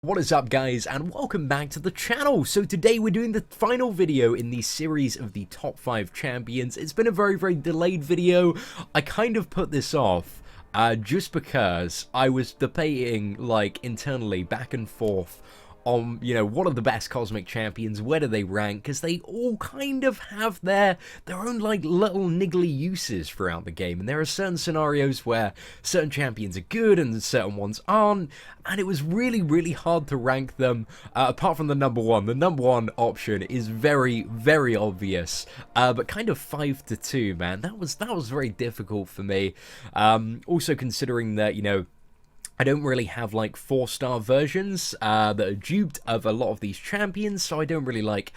What is up, guys, and welcome back to the channel. So today we're doing the final video in the series of the top 5 champions. It's been a very delayed video. I kind of put this off just because I was debating like internally back and forth on, you know, what are the best cosmic champions, where do they rank, because they all kind of have their own like little niggly uses throughout the game, and there are certain scenarios where certain champions are good and certain ones aren't, and it was really hard to rank them, apart from the number one. The number one option is very obvious, but kind of 5 to 2, man, that was very difficult for me, also considering that, you know, I don't really have like 4-star versions that are duped of a lot of these champions, so I don't really like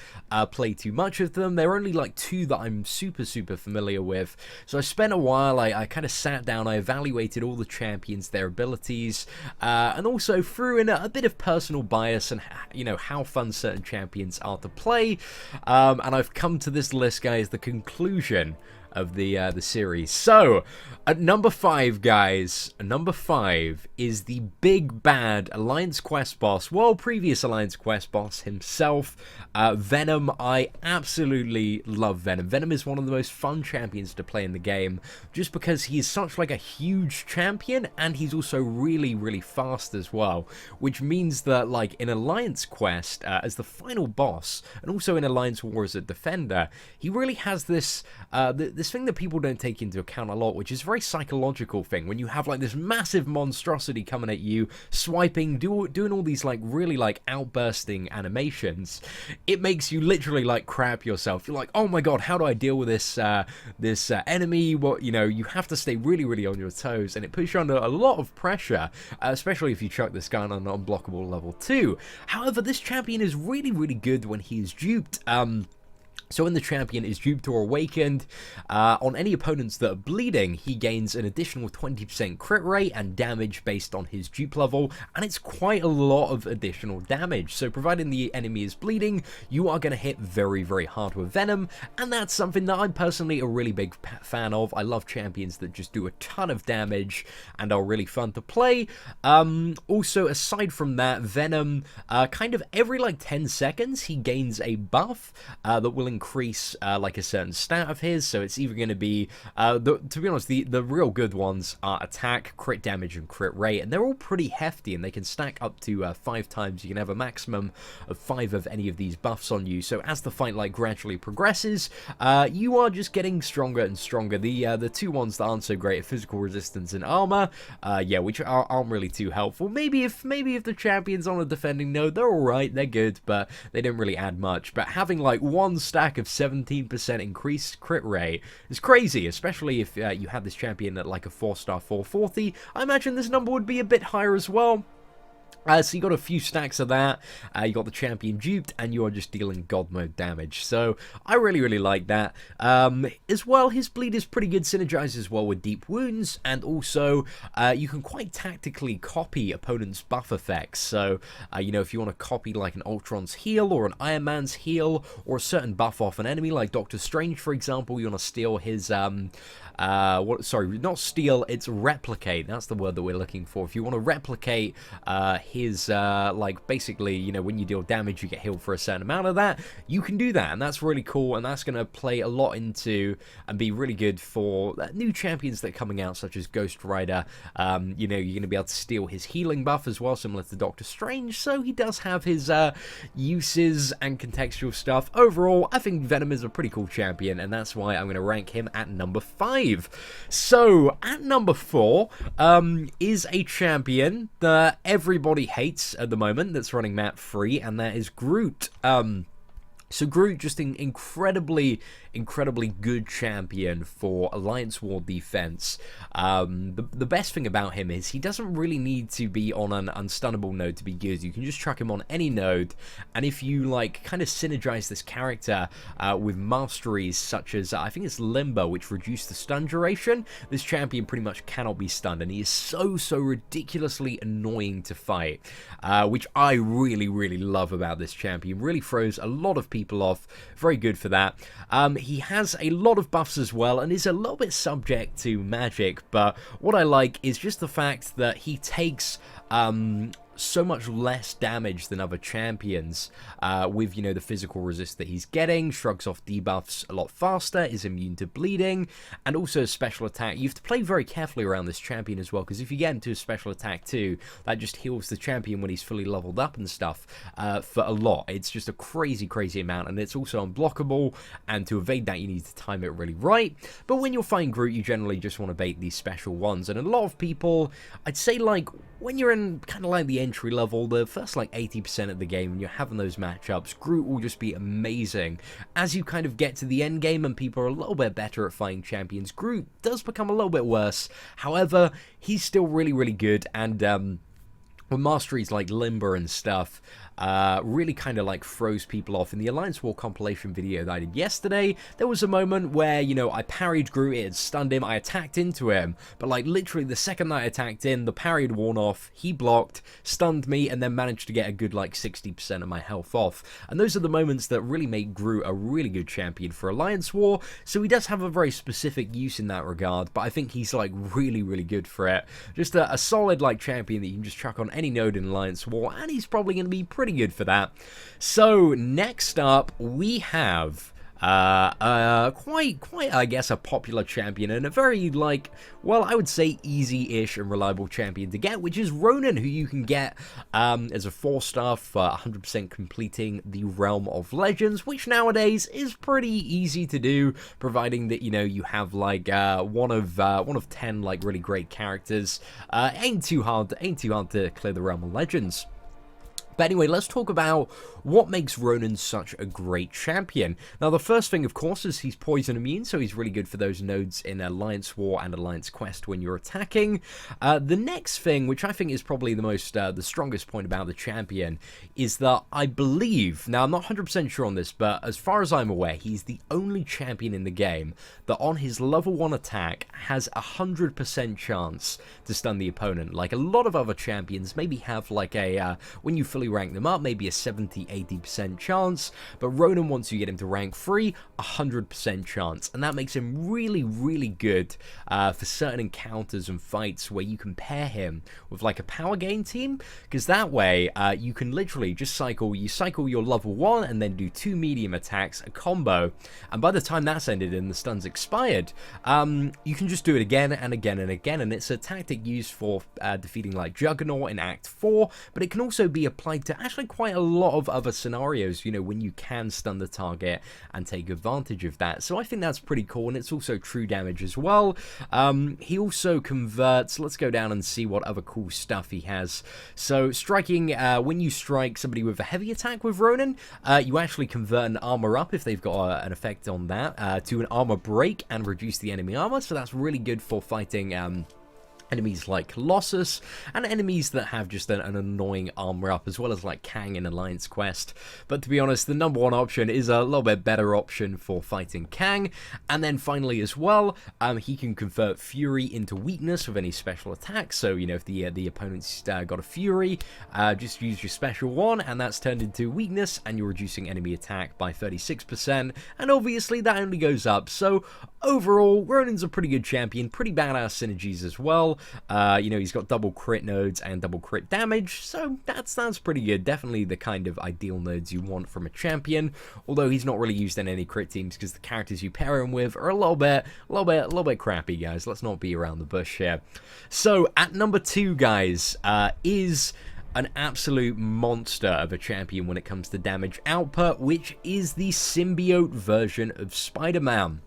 play too much of them. There are only like 2 that I'm super familiar with. So I spent a while, I kind of sat down, I evaluated all the champions, their abilities, and also threw in a bit of personal bias and, you know, how fun certain champions are to play. And I've come to this list, guys, the conclusion of the series. So at number 5, guys, number 5 is the big bad Alliance Quest boss, well, previous Alliance Quest boss himself, VENOM. I absolutely love VENOM. VENOM is one of the most fun champions to play in the game, just because he is such like a huge champion, and he's also really fast as well, which means that like in Alliance Quest as the final boss, and also in Alliance War as a defender, he really has this this thing that people don't take into account a lot, which is a very psychological thing. When you have like this massive monstrosity coming at you, swiping, doing all these like really like outbursting animations, it makes you literally like crap yourself. You're like, oh my god, how do I deal with this enemy? Well, you know, you have to stay really on your toes, and it puts you under a lot of pressure, especially if you chuck this guy on an unblockable level 2. However, this champion is really good when he is duped. So when the champion is duped or awakened, on any opponents that are bleeding, he gains an additional 20% crit rate and damage based on his dupe level, and it's quite a lot of additional damage. So providing the enemy is bleeding, you are going to hit very hard with VENOM, and that's something that I'm personally a really big fan of. I love champions that just do a ton of damage and are really fun to play. Also, aside from that, VENOM, kind of every like 10 seconds, he gains a buff that will increase like a certain stat of his. So it's either going to be to be honest, the real good ones are attack, crit damage, and crit rate, and they're all pretty hefty, and they can stack up to 5 times. You can have a maximum of 5 of any of these buffs on you. So as the fight like gradually progresses, you are just getting stronger and stronger. The 2 ones that aren't so great are physical resistance and armor, yeah, which aren't really too helpful. Maybe if the champion's on a defending node, they're alright, they're good, but they don't really add much. But having like 1 stack of 17% increased crit rate is crazy, especially if you had this champion at like a 4-star 440. I imagine this number would be a bit higher as well. So you got a few stacks of that, you got the champion duped, and you are just dealing god mode damage. So I really like that. As well, his bleed is pretty good, synergizes well with deep wounds, and also you can quite tactically copy opponents' buff effects. So you know, if you want to copy like an Ultron's heal or an Iron Man's heal or a certain buff off an enemy, like Doctor Strange, for example, you want to steal his sorry, not steal, it's replicate. That's the word that we're looking for. If you want to replicate his, like, basically, you know, when you deal damage, you get healed for a certain amount of that, you can do that, and that's really cool, and that's going to play a lot into and be really good for new champions that are coming out, such as Ghost Rider. You know, you're going to be able to steal his healing buff as well, similar to Doctor Strange, so he does have his uses and contextual stuff. Overall, I think VENOM is a pretty cool champion, and that's why I'm going to rank him at number 5. So at number 4 is a champion that everybody hates at the moment that's running map 3, and that is GROOT. So GROOT, just an incredibly good champion for Alliance War defense. The best thing about him is he doesn't really need to be on an unstunnable node to be good. You can just chuck him on any node, and if you like kind of synergize this character with masteries such as I think it's Limbo, which reduce the stun duration, this champion pretty much cannot be stunned, and he is so ridiculously annoying to fight, which I really love about this champion. Really throws a lot of people off. Very good for that. He has a lot of buffs as well, and is a little bit subject to magic, but what I like is just the fact that he takes so much less damage than other champions with, you know, the physical resist that he's getting, shrugs off debuffs a lot faster, is immune to bleeding, and also a special attack. You have to play very carefully around this champion as well, because if you get into a special attack too, that just heals the champion when he's fully leveled up and stuff for a lot. It's just a crazy, crazy amount, and it's also unblockable, and to evade that you need to time it really right. But when you're fighting GROOT, you generally just want to bait these special ones, and a lot of people, I'd say, like, when you're in kind of like the entry level, the first like 80% of the game, and you're having those matchups, GROOT will just be amazing. As you kind of get to the end game and people are a little bit better at fighting champions, GROOT does become a little bit worse. However, he's still really, really good, and with masteries like Limber and stuff, really kind of like throws people off. In the Alliance War compilation video that I did yesterday, there was a moment where, you know, I parried GROOT, it had stunned him, I attacked into him, but like literally the second that I attacked in, the parry had worn off, he blocked, stunned me, and then managed to get a good like 60% of my health off. And those are the moments that really make GROOT a really good champion for Alliance War, so he does have a very specific use in that regard, but I think he's like really, really good for it. Just a solid like champion that you can just chuck on any node in Alliance War, and he's probably going to be pretty good for that. So next up we have quite I guess a popular champion, and a very, like, well, I would say easy-ish and reliable champion to get, which is Ronan, who you can get as a 4-star for 100% completing the Realm of Legends, which nowadays is pretty easy to do, providing that, you know, you have like one of 10 like really great characters. Ain't too hard to clear the Realm of Legends. But anyway, let's talk about what makes Ronan such a great champion. Now, the first thing, of course, is he's poison immune, so he's really good for those nodes in Alliance War and Alliance Quest when you're attacking. The next thing, which I think is probably the strongest point about the champion, is that I believe, now I'm not 100% sure on this, but as far as I'm aware, he's the only champion in the game that on his level 1 attack has 100% chance to stun the opponent. Like a lot of other champions maybe have like a, when you fully rank them up, maybe a 70-80% chance, but Ronan, once you get him to rank 3, 100% chance, and that makes him really, really good for certain encounters and fights where you can pair him with like a power gain team, because that way you can literally just cycle your level 1 and then do 2 medium attacks, a combo, and by the time that's ended and the stun's expired, you can just do it again and again and again, and it's a tactic used for defeating like Juggernaut in Act 4, but it can also be applied to actually quite a lot of other scenarios, you know, when you can stun the target and take advantage of that. So I think that's pretty cool, and it's also true damage as well. He also converts, let's go down and see what other cool stuff he has. So striking, when you strike somebody with a heavy attack with Ronan, you actually convert an armor up, if they've got an effect on that, to an armor break and reduce the enemy armor, so that's really good for fighting enemies like Colossus, and enemies that have just an annoying armor up, as well as like Kang in Alliance Quest. But to be honest, the number one option is a little bit better option for fighting Kang. And then finally as well, he can convert Fury into weakness with any special attacks. So, you know, if the opponent's got a Fury, just use your special one, and that's turned into weakness, and you're reducing enemy attack by 36%, and obviously that only goes up. So overall, Ronan's a pretty good champion, pretty badass synergies as well. You know, he's got double crit nodes and double crit damage, so that's pretty good. Definitely the kind of ideal nodes you want from a champion, although he's not really used in any crit teams because the characters you pair him with are a little bit crappy, guys. Let's not be around the bush here. So at number 2, guys, is an absolute monster of a champion when it comes to damage output, which is the symbiote version of Spider-Man.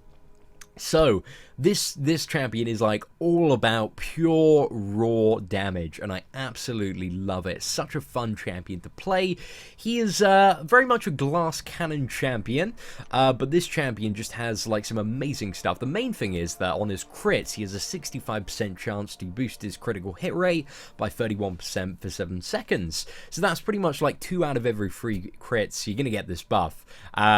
So this champion is like all about pure raw damage, and I absolutely love it. Such a fun champion to play. He is very much a glass cannon champion, but this champion just has like some amazing stuff. The main thing is that on his crits, he has a 65% chance to boost his critical hit rate by 31% for 7 seconds. So that's pretty much like 2 out of every 3 crits, you're going to get this buff.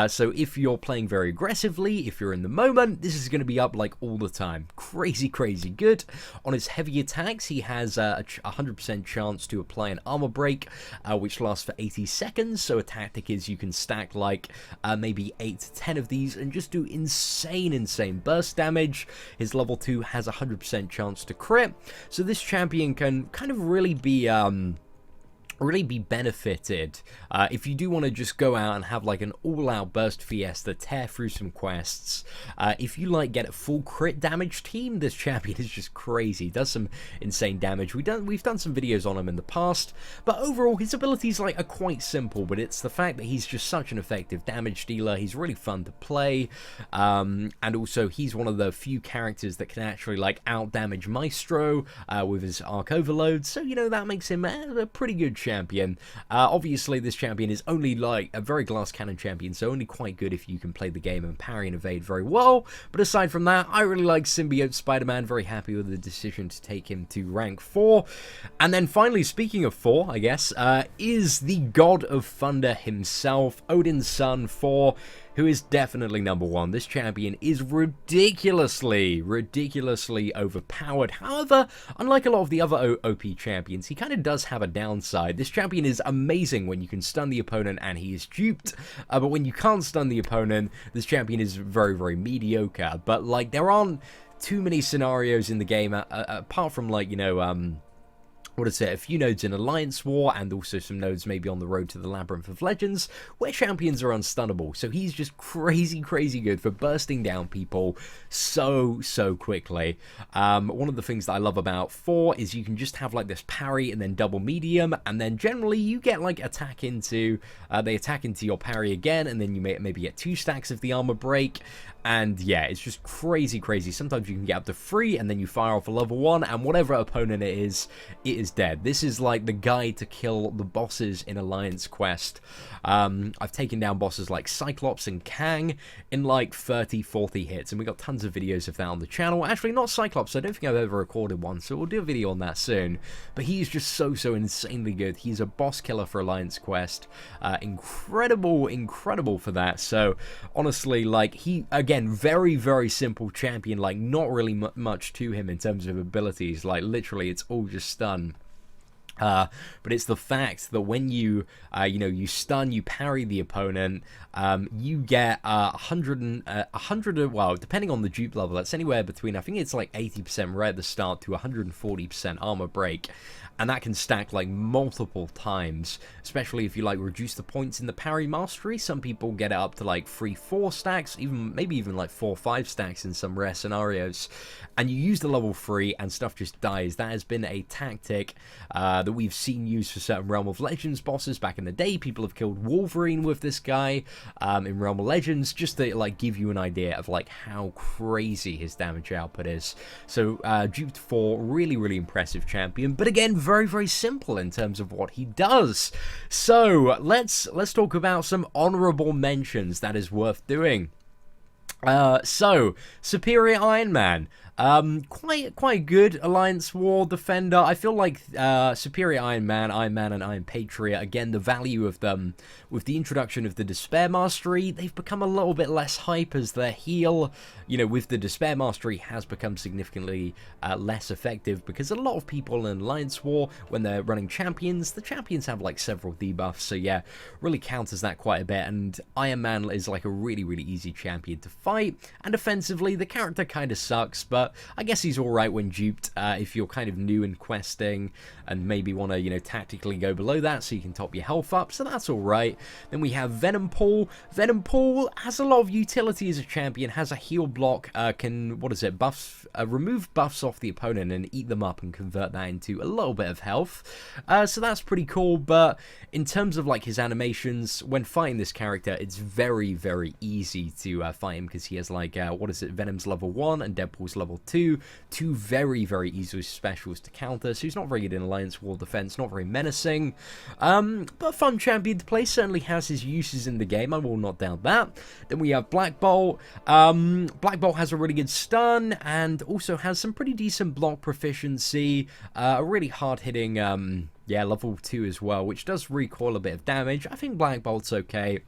So if you're playing very aggressively, if you're in the moment, this is going to be up like all the time. Crazy good. On his heavy attacks, he has a 100% chance to apply an armor break, which lasts for 80 seconds. So a tactic is you can stack like maybe 8 to 10 of these and just do insane burst damage. His level 2 has a 100% chance to crit. So this champion can kind of really be really be benefited if you do want to just go out and have like an all-out burst fiesta, tear through some quests. If you like get a full crit damage team, this champion is just crazy. He does some insane damage. We've done some videos on him in the past, but overall his abilities like are quite simple, but it's the fact that he's just such an effective damage dealer. He's really fun to play, and also he's one of the few characters that can actually like out damage Maestro with his arc overload, so you know that makes him a pretty good champion. Obviously this champion is only like a very glass cannon champion, so only quite good if you can play the game and parry and evade very well, but aside from that, I really like Symbiote Spider-Man. Very happy with the decision to take him to rank 4. And then finally, speaking of 4, I guess, is the God of Thunder himself, Odin's son, Thor, who is definitely number 1. This champion is ridiculously overpowered. However, unlike a lot of the other OP champions, he kind of does have a downside. This champion is amazing when you can stun the opponent and he is duped, but when you can't stun the opponent, this champion is very mediocre. But like, there aren't too many scenarios in the game, apart from like, you know, what is it, a few nodes in Alliance War, and also some nodes maybe on the road to the Labyrinth of Legends, where champions are unstunnable. So he's just crazy good for bursting down people so quickly. One of the things that I love about Thor is you can just have like this parry and then double medium, and then generally you get like attack into, they attack into your parry again, and then you may maybe get 2 stacks of the armor break. And yeah, it's just crazy. Sometimes you can get up to 3, and then you fire off a level 1, and whatever opponent it is dead. This is like the guide to kill the bosses in Alliance Quest. I've taken down bosses like Cyclops and Kang in like 30-40 hits, and we got tons of videos of that on the channel. Actually, not Cyclops, I don't think I've ever recorded one, so we'll do a video on that soon. But he's just so insanely good. He's a boss killer for Alliance Quest. Incredible for that. So honestly, like, he, again, very simple champion, like not really much to him in terms of abilities. Like literally it's all just stun. But it's the fact that when you, you stun, you parry the opponent, you get 100, well, depending on the dupe level, that's anywhere between, I think it's like 80% right at the start to 140% armor break. And that can stack like multiple times, especially if you like reduce the points in the parry mastery. Some people get it up to like 3-4 stacks, maybe even like 4-5 stacks in some rare scenarios. And you use the level 3 and stuff just dies. That has been a tactic that we've seen used for certain Realm of Legends bosses back in the day. People have killed Wolverine with this guy in Realm of Legends, just to like give you an idea of like how crazy his damage output is. So duped for really impressive champion, but again, very simple in terms of what he does. So let's talk about some honorable mentions that is worth doing. So Superior Iron Man, quite good Alliance War defender. I feel like Superior Iron Man, and Iron Patriot, again, the value of them with the introduction of the Despair Mastery, they've become a little bit less hype as their heal, with the Despair Mastery has become significantly less effective, because a lot of people in Alliance War, when they're running champions, the champions have like several debuffs, so yeah, really counters that quite a bit. And Iron Man is like a really easy champion to fight, and offensively the character kind of sucks, but I guess he's alright when duped if you're kind of new in questing and maybe want to, tactically go below that so you can top your health up, so that's alright. Then we have Venom Pool. Venom Pool has a lot of utility as a champion, has a heal block, can, remove buffs off the opponent and eat them up and convert that into a little bit of health. So that's pretty cool, but in terms of like his animations, when fighting this character, it's very easy to fight him, because he has like, Venom's level 1 and Deadpool's level 2, two very easy specials to counter, so he's not very good in Alliance War defense, not very menacing, but fun champion to play, certainly has his uses in the game, I will not doubt that. Then we have Black Bolt. Black Bolt has a really good stun, and also has some pretty decent block proficiency, a really hard-hitting, level 2 as well, which does recoil a bit of damage. I think Black Bolt's okay.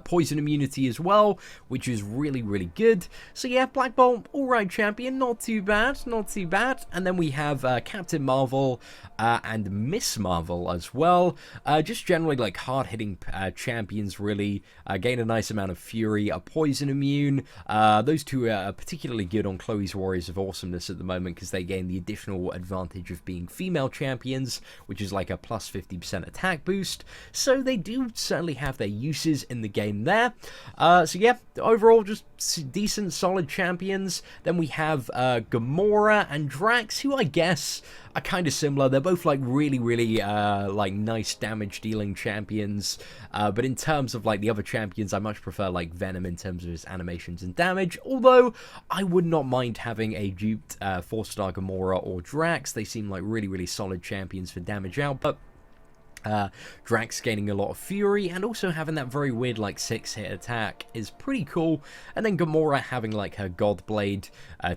poison immunity as well, which is really, really good. So yeah, Black Bolt, alright champion, not too bad, not too bad. And then we have Captain Marvel and Miss Marvel as well. Just generally like hard-hitting champions, really. Gain a nice amount of fury, a poison immune. Those two are particularly good on Chloe's Warriors of Awesomeness at the moment because they gain the additional advantage of being female champions, which is like a plus 50% attack boost. So they do certainly have their uses in the game there. So yeah, overall just decent solid champions. Then we have Gamora and Drax, who I guess are kind of similar. They're both like really like nice damage dealing champions, but in terms of like the other champions, I much prefer like Venom in terms of his animations and damage, although I would not mind having a duped 4-star Gamora or Drax. They seem like really solid champions for damage output. Drax gaining a lot of fury and also having that very weird like 6-hit attack is pretty cool, and then Gamora having like her God Blade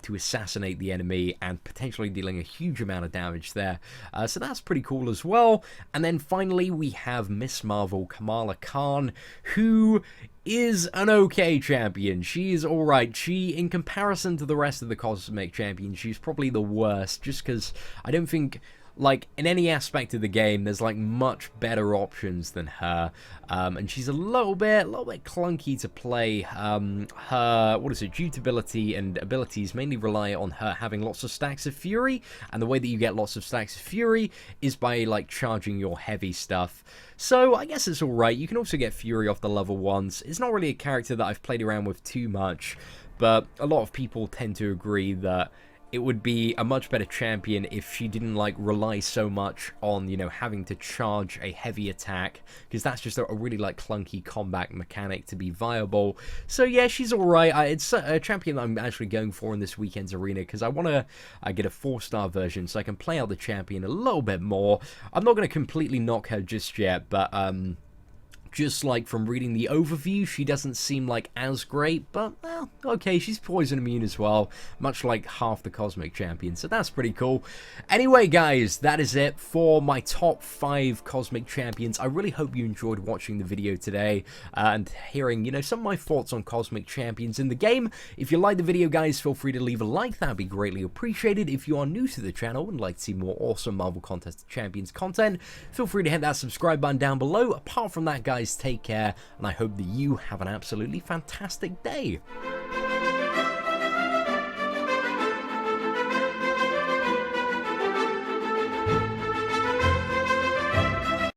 to assassinate the enemy and potentially dealing a huge amount of damage there, so that's pretty cool as well. And then finally we have Miss Marvel, Kamala Khan, who is an okay champion. She is alright. She, in comparison to the rest of the Cosmic Champions, she's probably the worst, just because I don't think like in any aspect of the game there's like much better options than her, and she's a little bit clunky to play. Her durability and abilities mainly rely on her having lots of stacks of fury, and the way that you get lots of stacks of fury is by like charging your heavy stuff. So I guess it's alright. You can also get fury off the level 1s. It's not really a character that I've played around with too much, but a lot of people tend to agree that it would be a much better champion if she didn't like rely so much on, you know, having to charge a heavy attack, because that's just a really like clunky combat mechanic to be viable. So yeah, she's alright. It's a champion that I'm actually going for in this weekend's arena because I want to get a 4-star version so I can play out the champion a little bit more. I'm not going to completely knock her just yet, but just like from reading the overview, she doesn't seem like as great, but well, okay, she's poison immune as well, much like half the Cosmic Champions, so that's pretty cool. Anyway, guys, that is it for my top 5 Cosmic Champions. I really hope you enjoyed watching the video today and hearing, you know, some of my thoughts on Cosmic Champions in the game. If you like the video, guys, feel free to leave a like. That would be greatly appreciated. If you are new to the channel and like to see more awesome Marvel Contest Champions content, feel free to hit that subscribe button down below. Apart from that, guys, take care, and I hope that you have an absolutely fantastic day.